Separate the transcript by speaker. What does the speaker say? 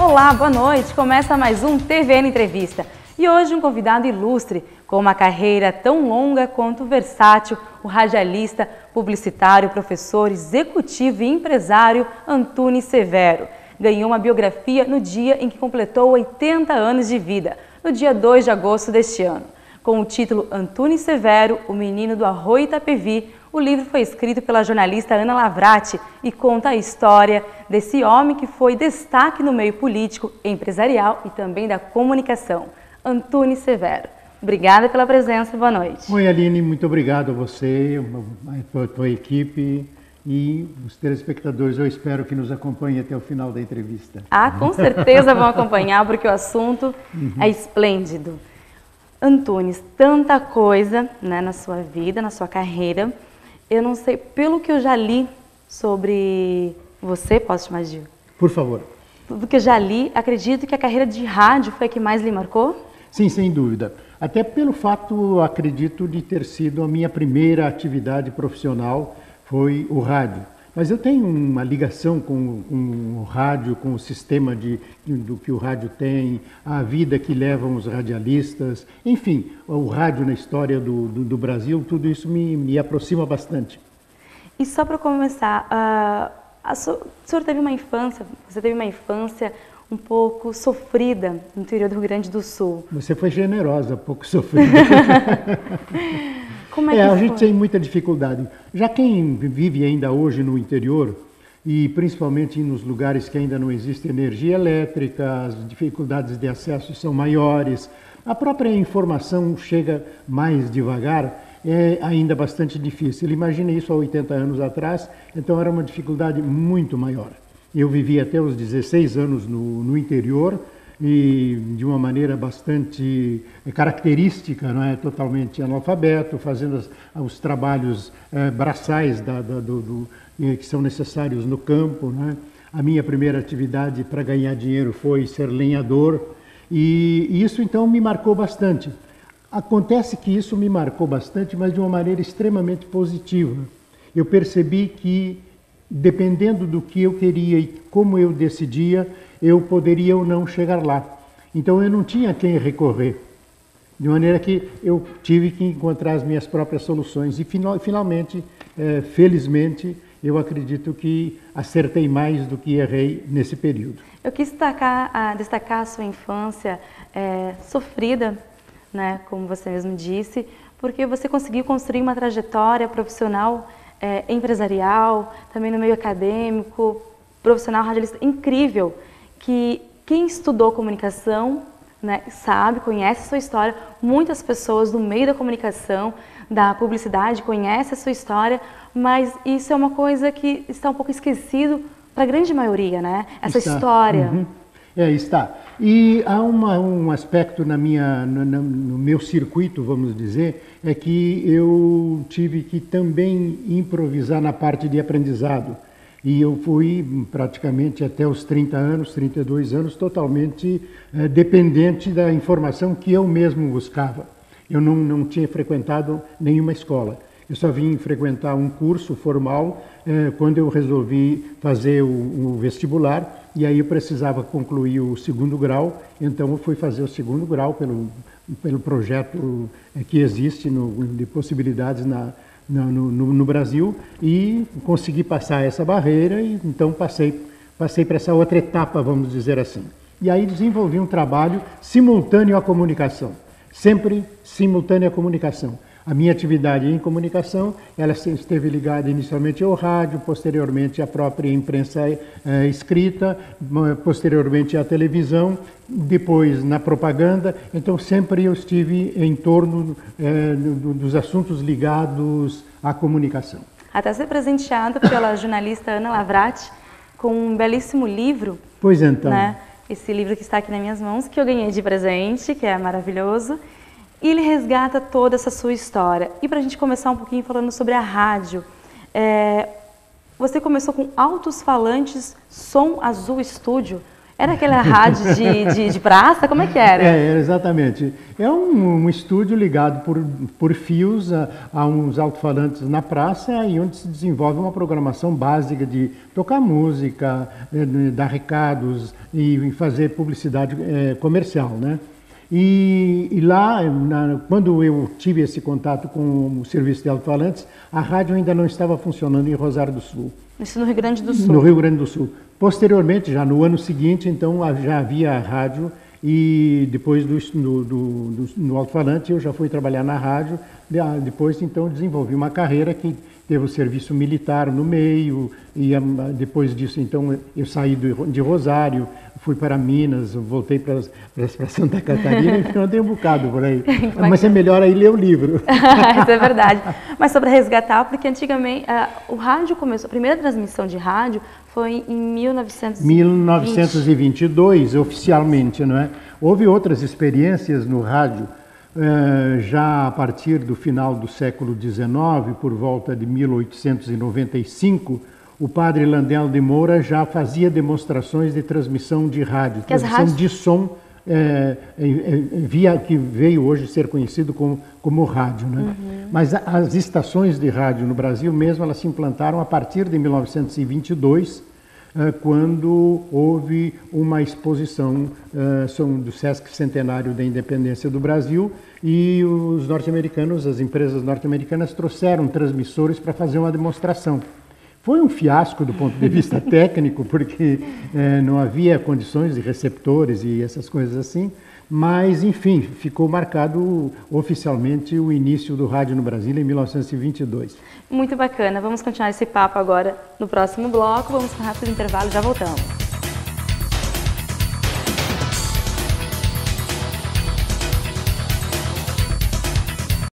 Speaker 1: Olá, boa noite. Começa mais um TVN Entrevista. E hoje um convidado ilustre, com uma carreira tão longa quanto versátil, o radialista, publicitário, professor, executivo e empresário Antunes Severo. Ganhou uma biografia no dia em que completou 80 anos de vida, no dia 2 de agosto deste ano. Com o título Antunes Severo, o menino do Arroio Itapevi, o livro foi escrito pela jornalista Ana Lavrati e conta a história desse homem que foi destaque no meio político, empresarial e também da comunicação. Antunes Severo. Obrigada pela presença, boa noite.
Speaker 2: Oi, Aline, muito obrigado a você, a tua equipe e os telespectadores. Eu espero que nos acompanhem até o final da entrevista.
Speaker 1: Ah, com certeza vão acompanhar, porque o assunto é esplêndido. Antunes, tanta coisa, né, na sua vida, na sua carreira. Eu não sei, pelo que eu já li sobre você, posso chamar de...
Speaker 2: Por favor.
Speaker 1: Do que eu já li, acredito que a carreira de rádio foi a que mais lhe marcou?
Speaker 2: Sim, sem dúvida. Até pelo fato, acredito, de ter sido a minha primeira atividade profissional, foi o rádio. Mas eu tenho uma ligação com o rádio, com o sistema do que o rádio tem, a vida que levam os radialistas, enfim, o rádio na história do Brasil, tudo isso me aproxima bastante.
Speaker 1: E só para começar, o senhor teve uma infância, você teve uma infância um pouco sofrida no interior do Rio Grande do Sul.
Speaker 2: Você foi generosa, pouco sofrida.
Speaker 1: Como é que
Speaker 2: a gente tem muita dificuldade. Já quem vive ainda hoje no interior, e principalmente nos lugares que ainda não existe energia elétrica, as dificuldades de acesso são maiores, a própria informação chega mais devagar, é ainda bastante difícil. Imagine isso há 80 anos atrás, então era uma dificuldade muito maior. Eu vivi até os 16 anos no interior, e de uma maneira bastante característica, não é totalmente analfabeto, fazendo os trabalhos braçais que são necessários no campo, não é? A minha primeira atividade para ganhar dinheiro foi ser lenhador, e isso então me marcou bastante. Acontece que isso me marcou bastante, mas de uma maneira extremamente positiva. Eu percebi que, dependendo do que eu queria e como eu decidia, eu poderia ou não chegar lá. Então eu não tinha a quem recorrer. De maneira que eu tive que encontrar as minhas próprias soluções. E finalmente, felizmente, eu acredito que acertei mais do que errei nesse período.
Speaker 1: Eu quis destacar a sua infância sofrida, né, como você mesmo disse, porque você conseguiu construir uma trajetória profissional, empresarial, também no meio acadêmico, profissional radialista incrível, que quem estudou comunicação, né, sabe, conhece a sua história. Muitas pessoas do meio da comunicação, da publicidade, conhecem a sua história, mas isso é uma coisa que está um pouco esquecido para a grande maioria, né? Essa história.
Speaker 2: Uhum. Está. E há um aspecto no meu circuito, vamos dizer, é que eu tive que também improvisar na parte de aprendizado. E eu fui praticamente até os 30 anos, 32 anos, totalmente dependente da informação que eu mesmo buscava. Eu não tinha frequentado nenhuma escola. Eu só vim frequentar um curso formal quando eu resolvi fazer o vestibular, e aí eu precisava concluir o segundo grau, então eu fui fazer o segundo grau pelo projeto que existe de possibilidades no Brasil, e consegui passar essa barreira, e então passei para essa outra etapa, vamos dizer assim. E aí desenvolvi um trabalho simultâneo à comunicação, sempre simultâneo à comunicação. A minha atividade em comunicação, ela esteve ligada inicialmente ao rádio, posteriormente à própria imprensa escrita, posteriormente à televisão, depois na propaganda. Então sempre eu estive em torno dos assuntos ligados à comunicação.
Speaker 1: Até ser presenteada pela jornalista Ana Lavrati com um belíssimo livro.
Speaker 2: Pois então.
Speaker 1: Né? Esse livro que está aqui nas minhas mãos, que eu ganhei de presente, que é maravilhoso. E ele resgata toda essa sua história. E para a gente começar um pouquinho falando sobre a rádio, você começou com altos falantes Som Azul Estúdio. Era aquela rádio de praça? Como é que era?
Speaker 2: Exatamente. É um estúdio ligado por fios a uns alto-falantes na praça e onde se desenvolve uma programação básica de tocar música, dar recados e fazer publicidade comercial, né? E lá, quando eu tive esse contato com o serviço de alto-falantes, a rádio ainda não estava funcionando em Rosário do Sul.
Speaker 1: Isso no Rio Grande do Sul?
Speaker 2: No Rio Grande do Sul. Posteriormente, já no ano seguinte, então, já havia rádio e depois no alto-falante eu já fui trabalhar na rádio. Depois, então, desenvolvi uma carreira que teve o serviço militar no meio e depois disso, então, eu saí de Rosário, fui para Minas, voltei para Santa Catarina e andei um bocado por aí. Mas é melhor aí ler o livro.
Speaker 1: Isso é verdade. Mas sobre resgatar, porque antigamente o rádio começou, a primeira transmissão de rádio foi em
Speaker 2: 1922, oficialmente, não é? Houve outras experiências no rádio, já a partir do final do século XIX, por volta de 1895, o padre Landel de Moura já fazia demonstrações de transmissão de rádio, transmissão de som, que veio hoje ser conhecido como rádio, né? Uhum. Mas as estações de rádio no Brasil mesmo, elas se implantaram a partir de 1922, quando houve uma exposição do Sesc Centenário da Independência do Brasil e os norte-americanos, as empresas norte-americanas trouxeram transmissores para fazer uma demonstração. Foi um fiasco do ponto de vista técnico, porque não havia condições de receptores e essas coisas assim, mas, enfim, ficou marcado oficialmente o início do rádio no Brasil em 1922.
Speaker 1: Muito bacana. Vamos continuar esse papo agora no próximo bloco. Vamos para um rápido intervalo e já voltamos.